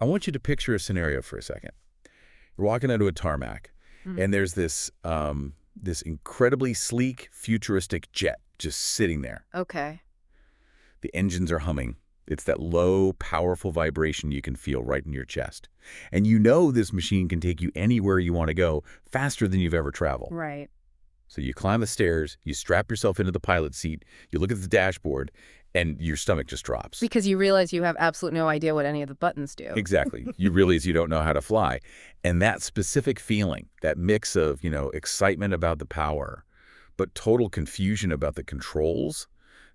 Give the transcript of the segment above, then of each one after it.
I want you to picture a scenario for a second. You're walking onto a tarmac, and there's this incredibly sleek, futuristic jet just sitting there. Okay. The engines are humming. It's that low, powerful vibration you can feel right in your chest. And you know this machine can take you anywhere you want to go faster than you've ever traveled. Right. So you climb the stairs, you strap yourself into the pilot seat, you look at the dashboard, and your stomach just drops. Because you realize you have absolutely no idea what any of the buttons do. Exactly. You realize you don't know how to fly. And that specific feeling, that mix of, excitement about the power, but total confusion about the controls,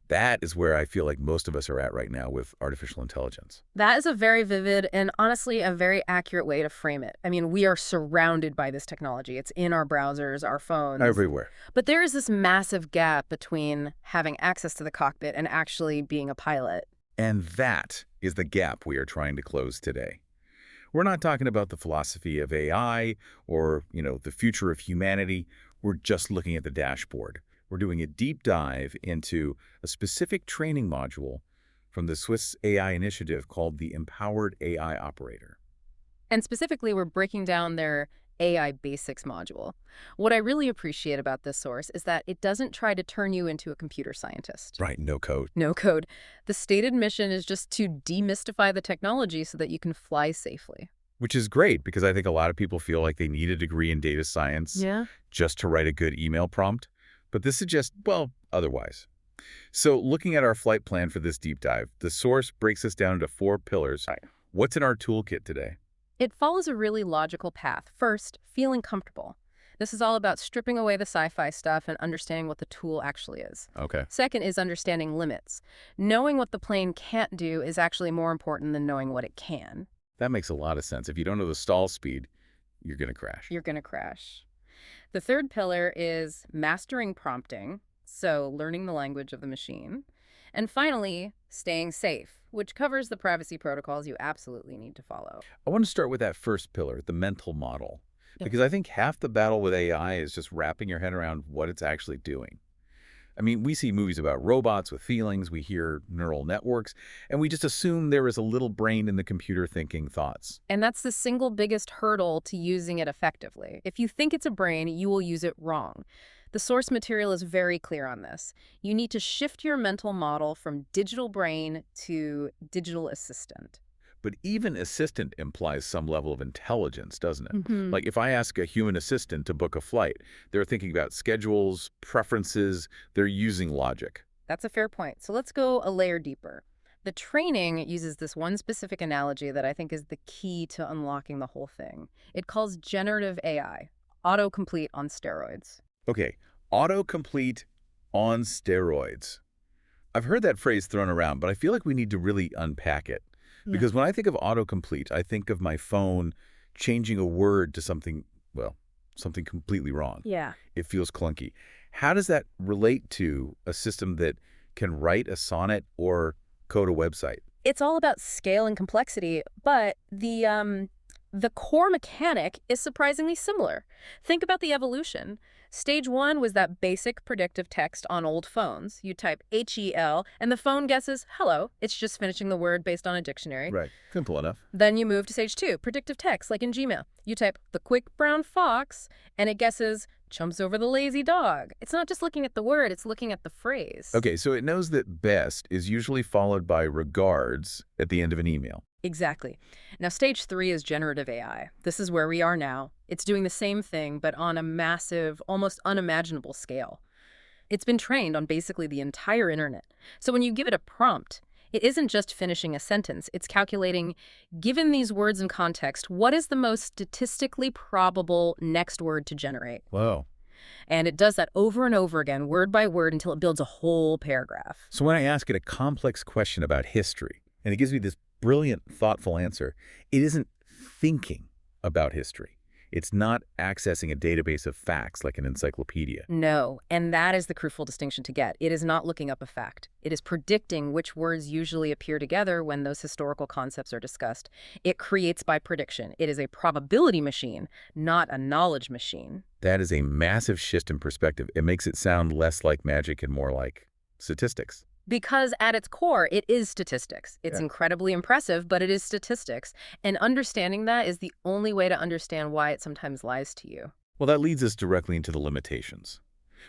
that is where I feel like most of us are at right now with artificial intelligence. That is a very vivid and honestly a very accurate way to frame it. I mean, we are surrounded by this technology. It's in our browsers, our phones. Everywhere. But there is this massive gap between having access to the cockpit and actually being a pilot. And that is the gap we are trying to close today. We're not talking about the philosophy of AI or, the future of humanity. We're just looking at the dashboard. We're doing a deep dive into a specific training module from the Swiss AI initiative called the Empowered AI Operator. And specifically, we're breaking down their AI Basics module. What I really appreciate about this source is that it doesn't try to turn you into a computer scientist. Right, no code. No code. The stated mission is just to demystify the technology so that you can fly safely. Which is great because I think a lot of people feel like they need a degree in data science just to write a good email prompt. But this suggests, otherwise. So looking at our flight plan for this deep dive, the source breaks us down into 4 pillars. What's in our toolkit today? It follows a really logical path. First, feeling comfortable. This is all about stripping away the sci-fi stuff and understanding what the tool actually is. Okay. Second is understanding limits. Knowing what the plane can't do is actually more important than knowing what it can. That makes a lot of sense. If you don't know the stall speed, you're going to crash. You're going to crash. The third pillar is mastering prompting, so learning the language of the machine. And finally, staying safe, which covers the privacy protocols you absolutely need to follow. I want to start with that first pillar, the mental model, because I think half the battle with AI is just wrapping your head around what it's actually doing. I mean, we see movies about robots with feelings, we hear neural networks, and we just assume there is a little brain in the computer thinking thoughts. And that's the single biggest hurdle to using it effectively. If you think it's a brain, you will use it wrong. The source material is very clear on this. You need to shift your mental model from digital brain to digital assistant. But even assistant implies some level of intelligence, doesn't it? Like if I ask a human assistant to book a flight, they're thinking about schedules, preferences, they're using logic. That's a fair point. So let's go a layer deeper. The training uses this one specific analogy that I think is the key to unlocking the whole thing. It calls generative AI, autocomplete on steroids. Okay, autocomplete on steroids. I've heard that phrase thrown around, but I feel like we need to really unpack it. Because when I think of autocomplete, I think of my phone changing a word to something completely wrong. Yeah. It feels clunky. How does that relate to a system that can write a sonnet or code a website? It's all about scale and complexity, but the core mechanic is surprisingly similar. Think about the evolution. Stage 1 was that basic predictive text on old phones. You type HEL, and the phone guesses hello. It's just finishing the word based on a dictionary. Right. Simple enough. Then you move to stage 2, predictive text, like in Gmail. You type the quick brown fox, and it guesses chumps over the lazy dog. It's not just looking at the word, it's looking at the phrase. Okay, so it knows that best is usually followed by regards at the end of an email. Exactly. Now, stage 3 is generative AI. This is where we are now. It's doing the same thing, but on a massive, almost unimaginable scale. It's been trained on basically the entire internet. So when you give it a prompt, it isn't just finishing a sentence. It's calculating, given these words and context, what is the most statistically probable next word to generate? Whoa. And it does that over and over again, word by word, until it builds a whole paragraph. So when I ask it a complex question about history, and it gives me this brilliant, thoughtful answer, it isn't thinking about history. It's not accessing a database of facts like an encyclopedia. No, and that is the crucial distinction to get. It is not looking up a fact. It is predicting which words usually appear together when those historical concepts are discussed. It creates by prediction. It is a probability machine, not a knowledge machine. That is a massive shift in perspective. It makes it sound less like magic and more like statistics. Because at its core, it is statistics. It's Yeah. incredibly impressive, but it is statistics. And understanding that is the only way to understand why it sometimes lies to you. Well, that leads us directly into the limitations.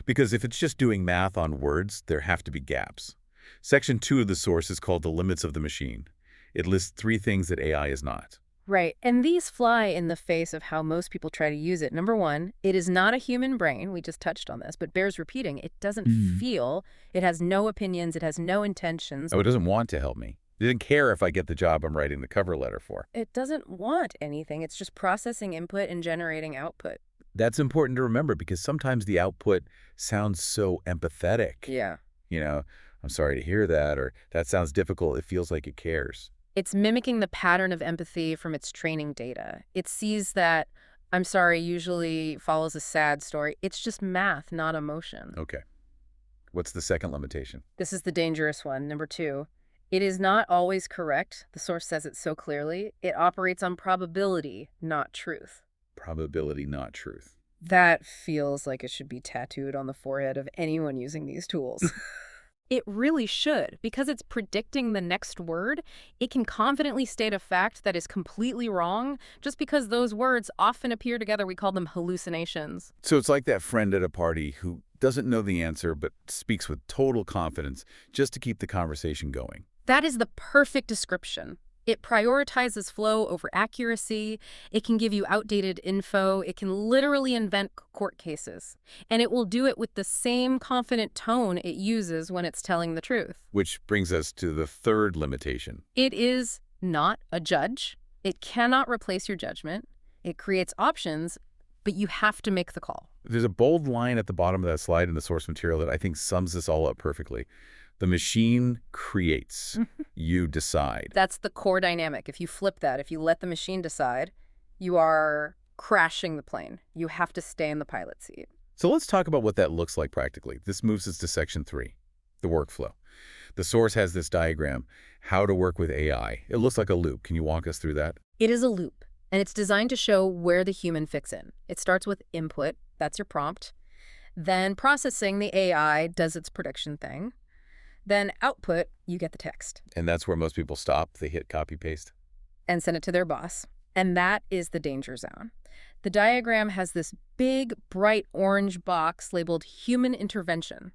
Because if it's just doing math on words, there have to be gaps. Section 2 of the source is called the limits of the machine. It lists 3 things that AI is not. Right. And these fly in the face of how most people try to use it. Number one, it is not a human brain. We just touched on this, but bears repeating. It doesn't feel, it has no opinions, it has no intentions. Oh, it doesn't want to help me. It doesn't care if I get the job I'm writing the cover letter for. It doesn't want anything. It's just processing input and generating output. That's important to remember because sometimes the output sounds so empathetic. Yeah. You know, I'm sorry to hear that, or that sounds difficult. It feels like it cares. It's mimicking the pattern of empathy from its training data. It sees that, I'm sorry, usually follows a sad story. It's just math, not emotion. Okay. What's the second limitation? This is the dangerous one. Number two, it is not always correct. The source says it so clearly. It operates on probability, not truth. Probability, not truth. That feels like it should be tattooed on the forehead of anyone using these tools. It really should, because it's predicting the next word. It can confidently state a fact that is completely wrong just because those words often appear together. We call them hallucinations. So it's like that friend at a party who doesn't know the answer but speaks with total confidence just to keep the conversation going. That is the perfect description. It prioritizes flow over accuracy. It can give you outdated info. It can literally invent court cases. And it will do it with the same confident tone it uses when it's telling the truth. Which brings us to the third limitation. It is not a judge. It cannot replace your judgment. It creates options, but you have to make the call. There's a bold line at the bottom of that slide in the source material that I think sums this all up perfectly. The machine creates. You decide. That's the core dynamic. If you flip that, if you let the machine decide, you are crashing the plane. You have to stay in the pilot seat. So let's talk about what that looks like practically. This moves us to section 3, the workflow. The source has this diagram, how to work with AI. It looks like a loop. Can you walk us through that? It is a loop, and it's designed to show where the human fits in. It starts with input. That's your prompt. Then processing, the AI does its prediction thing. Then output, you get the text. And that's where most people stop. They hit copy paste. And send it to their boss. And that is the danger zone. The diagram has this big, bright orange box labeled human intervention.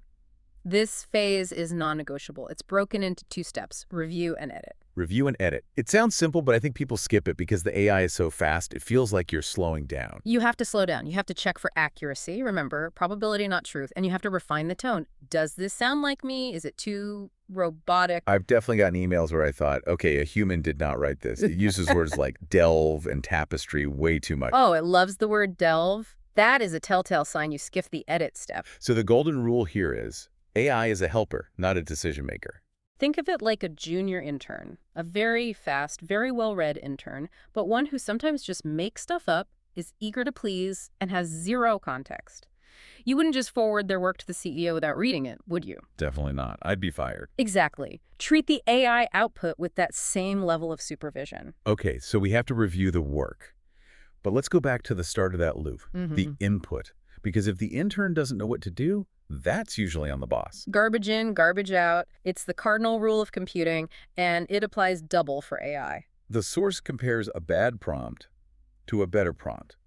This phase is non-negotiable. It's broken into 2 steps, review and edit. Review and edit. It sounds simple, but I think people skip it because the AI is so fast, it feels like you're slowing down. You have to slow down. You have to check for accuracy. Remember, probability, not truth. And you have to refine the tone. Does this sound like me? Is it too robotic? I've definitely gotten emails where I thought, okay, a human did not write this. It uses words like delve and tapestry way too much. Oh, it loves the word delve. That is a telltale sign you skipped the edit step. So the golden rule here is AI is a helper, not a decision maker. Think of it like a junior intern, a very fast, very well-read intern, but one who sometimes just makes stuff up, is eager to please, and has zero context. You wouldn't just forward their work to the CEO without reading it, would you? Definitely not. I'd be fired. Exactly. Treat the AI output with that same level of supervision. Okay, so we have to review the work. But let's go back to the start of that loop, the input. Because if the intern doesn't know what to do, that's usually on the boss. Garbage in, garbage out. It's the cardinal rule of computing, and it applies double for AI. The source compares a bad prompt to a better prompt.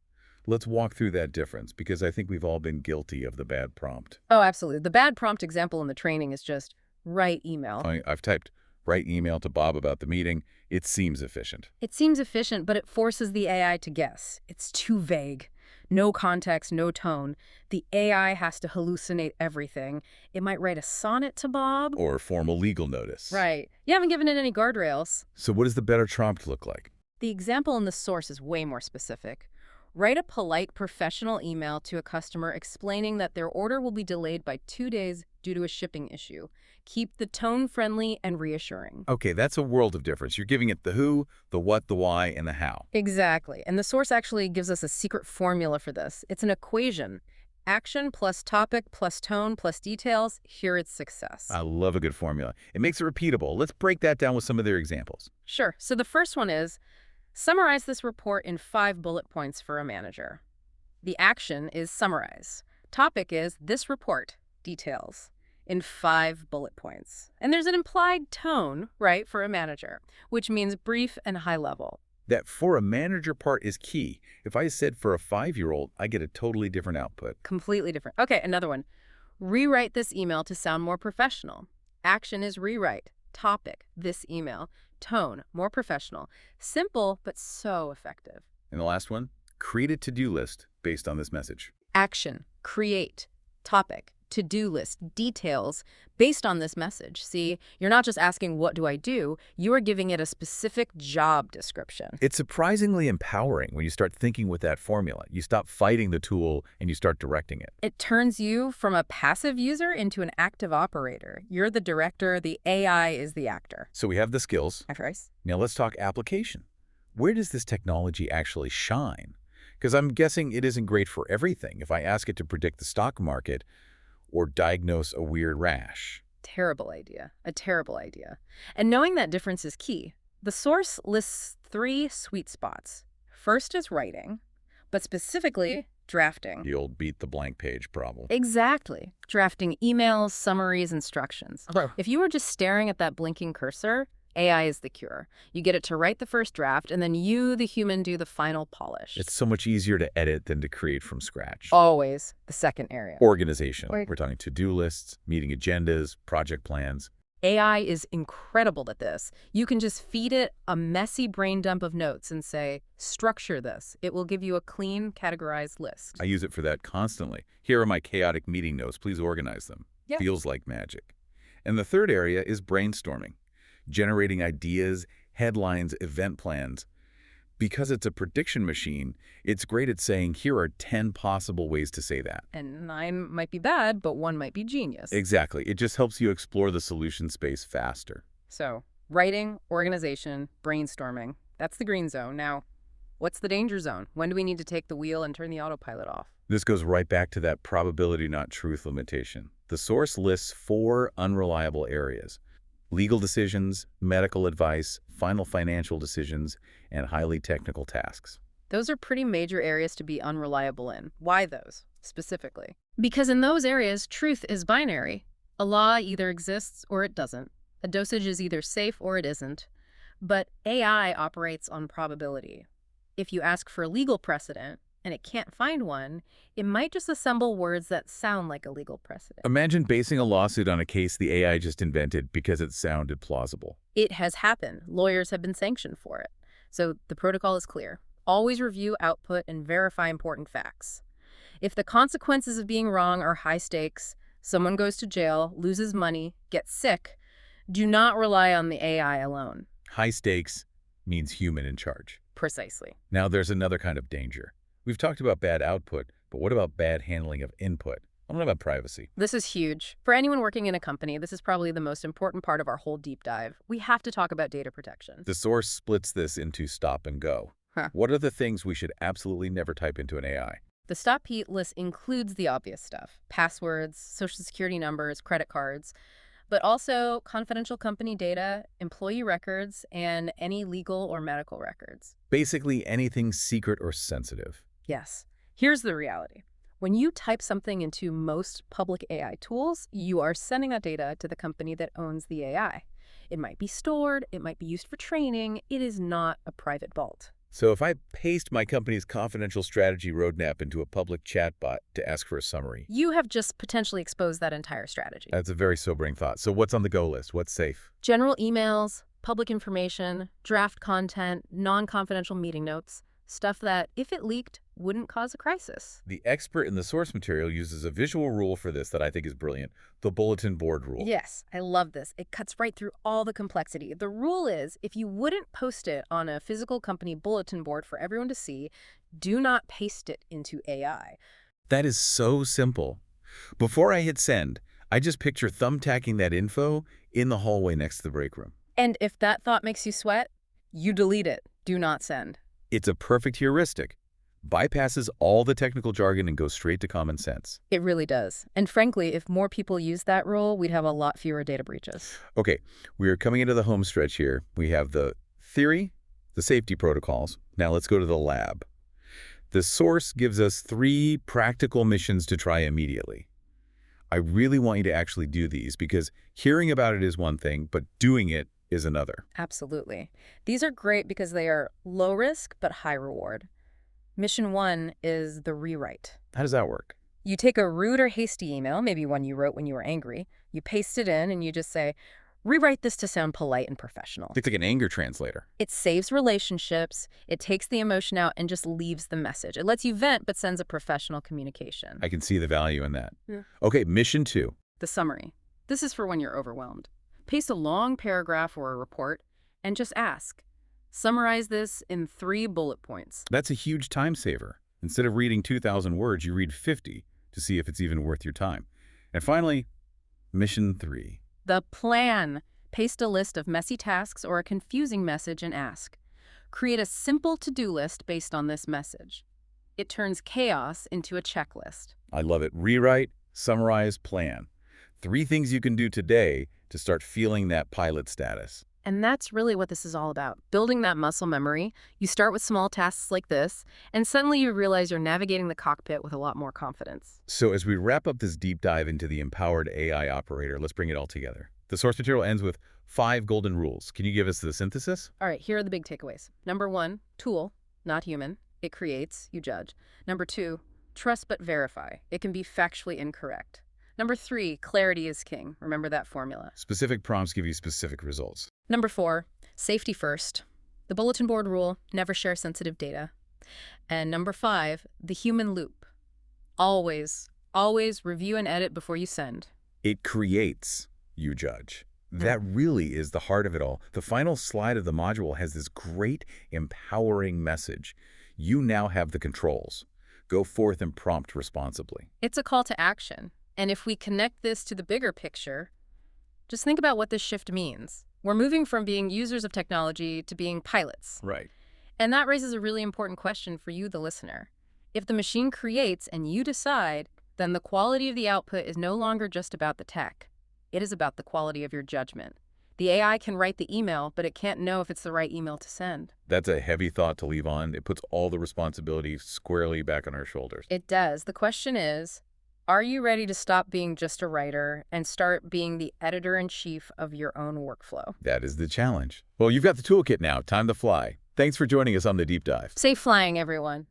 Let's walk through that difference, because I think we've all been guilty of the bad prompt. Oh, absolutely. The bad prompt example in the training is just write email. I've typed, write email to Bob about the meeting. It seems efficient. It seems efficient, but it forces the AI to guess. It's too vague. No context, no tone. The AI has to hallucinate everything. It might write a sonnet to Bob. Or formal legal notice. Right. You haven't given it any guardrails. So what does the better prompt look like? The example in the source is way more specific. Write a polite, professional email to a customer explaining that their order will be delayed by 2 days due to a shipping issue. Keep the tone friendly and reassuring. Okay, that's a world of difference. You're giving it the who, the what, the why, and the how. Exactly. And the source actually gives us a secret formula for this. It's an equation. Action plus topic plus tone plus details. Here it's success. I love a good formula. It makes it repeatable. Let's break that down with some of their examples. Sure. So the first one is, summarize this report in 5 bullet points for a manager. The action is summarize. Topic is this report, details. in 5 bullet points. And there's an implied tone, right, for a manager, which means brief and high level. That for a manager part is key. If I said for a 5-year-old, I get a totally different output. Completely different. Okay, another one. Rewrite this email to sound more professional. Action is rewrite. Topic, this email. Tone, more professional. Simple, but so effective. And the last one, create a to-do list based on this message. Action, create, topic, to-do list, details based on this message. See, you're not just asking, what do I do? You are giving it a specific job description. It's surprisingly empowering when you start thinking with that formula. You stop fighting the tool and you start directing it. It turns you from a passive user into an active operator. You're the director, the AI is the actor. So we have the skills. Price. Now let's talk application. Where does this technology actually shine? Because I'm guessing it isn't great for everything. If I ask it to predict the stock market or diagnose a weird rash. Terrible idea. A terrible idea. And knowing that difference is key. The source lists 3 sweet spots. First is writing, but specifically drafting. The old beat the blank page problem. Exactly. Drafting emails, summaries, instructions. Okay. If you were just staring at that blinking cursor, AI is the cure. You get it to write the first draft, and then you, the human, do the final polish. It's so much easier to edit than to create from scratch. Always the second area. Organization. Wait. We're talking to-do lists, meeting agendas, project plans. AI is incredible at this. You can just feed it a messy brain dump of notes and say, structure this. It will give you a clean, categorized list. I use it for that constantly. Here are my chaotic meeting notes. Please organize them. Yeah. Feels like magic. And the third area is brainstorming. Generating ideas, headlines, event plans. Because it's a prediction machine, it's great at saying, here are 10 possible ways to say that. And 9 might be bad, but 1 might be genius. Exactly. It just helps you explore the solution space faster. So, writing, organization, brainstorming. That's the green zone. Now, what's the danger zone? When do we need to take the wheel and turn the autopilot off? This goes right back to that probability not truth limitation. The source lists 4 unreliable areas: legal decisions, medical advice, final financial decisions, and highly technical tasks. Those are pretty major areas to be unreliable in. Why those, specifically? Because in those areas, truth is binary. A law either exists or it doesn't. A dosage is either safe or it isn't. But AI operates on probability. If you ask for a legal precedent and it can't find one, it might just assemble words that sound like a legal precedent. Imagine basing a lawsuit on a case the AI just invented because it sounded plausible. It has happened. Lawyers have been sanctioned for it. So the protocol is clear. Always review output and verify important facts. If the consequences of being wrong are high stakes, someone goes to jail, loses money, gets sick, do not rely on the AI alone. High stakes means human in charge. Precisely. Now there's another kind of danger. We've talked about bad output, but what about bad handling of input? I don't know about privacy. This is huge. For anyone working in a company, this is probably the most important part of our whole deep dive. We have to talk about data protection. The source splits this into stop and go. What are the things we should absolutely never type into an AI? The stop heat list includes the obvious stuff: passwords, social security numbers, credit cards, but also confidential company data, employee records, and any legal or medical records. Basically anything secret or sensitive. Yes. Here's the reality. When you type something into most public AI tools, you are sending that data to the company that owns the AI. It might be stored, it might be used for training. It is not a private vault. So if I paste my company's confidential strategy roadmap into a public chatbot to ask for a summary, You have just potentially exposed that entire strategy. that's a very sobering thought. So what's on the go list? What's safe? General emails, public information, draft content, non-confidential meeting notes, stuff that, if it leaked, wouldn't cause a crisis. The expert in the source material uses a visual rule for this that I think is brilliant, the bulletin board rule. Yes, I love this. It cuts right through all the complexity. The rule is, if you wouldn't post it on a physical company bulletin board for everyone to see, do not paste it into AI. That is so simple. Before I hit send, I just picture thumbtacking that info in the hallway next to the break room. And if that thought makes you sweat, you delete it. Do not send. It's a perfect heuristic. Bypasses all the technical jargon and goes straight to common sense. It really does. And frankly, if more people use that rule, we'd have a lot fewer data breaches. Okay, we are coming into the home stretch here. We have the theory, the safety protocols. Now let's go to the lab. The source gives us 3 practical missions to try immediately. I really want you to actually do these because hearing about it is one thing, but doing it is another. Absolutely. These are great because they are low risk but high reward. Mission 1 is the rewrite. How does that work? You take a rude or hasty email, maybe one you wrote when you were angry, you paste it in and you just say, rewrite this to sound polite and professional. It's like an anger translator. It saves relationships, it takes the emotion out and just leaves the message. It lets you vent but sends a professional communication. I can see the value in that. Yeah. Okay, mission 2. The summary. This is for when you're overwhelmed. Paste a long paragraph or a report and just ask, summarize this in 3 bullet points. That's a huge time saver. Instead of reading 2,000 words, you read 50 to see if it's even worth your time. And finally, mission 3. The plan. Paste a list of messy tasks or a confusing message and ask. Create a simple to-do list based on this message. It turns chaos into a checklist. I love it. Rewrite, summarize, plan. 3 things you can do today to start feeling that pilot status. And that's really what this is all about. Building that muscle memory. You start with small tasks like this, and suddenly you realize you're navigating the cockpit with a lot more confidence. So as we wrap up this deep dive into the empowered AI operator, let's bring it all together. The source material ends with 5 golden rules. Can you give us the synthesis? All right, here are the big takeaways. Number 1, tool, not human. It creates, you judge. Number 2, trust but verify. It can be factually incorrect. Number 3, clarity is king. Remember that formula. Specific prompts give you specific results. Number 4, safety first. The bulletin board rule, never share sensitive data. And number 5, the human loop. Always, always review and edit before you send. It creates, you judge. That really is the heart of it all. The final slide of the module has this great, empowering message. You now have the controls. Go forth and prompt responsibly. It's a call to action. And if we connect this to the bigger picture, just think about what this shift means. We're moving from being users of technology to being pilots. Right. And that raises a really important question for you, the listener. If the machine creates and you decide, then the quality of the output is no longer just about the tech. It is about the quality of your judgment. The AI can write the email, but it can't know if it's the right email to send. That's a heavy thought to leave on. It puts all the responsibility squarely back on our shoulders. It does. The question is, are you ready to stop being just a writer and start being the editor-in-chief of your own workflow? That is the challenge. Well, you've got the toolkit now. Time to fly. Thanks for joining us on the deep dive. Safe flying, everyone.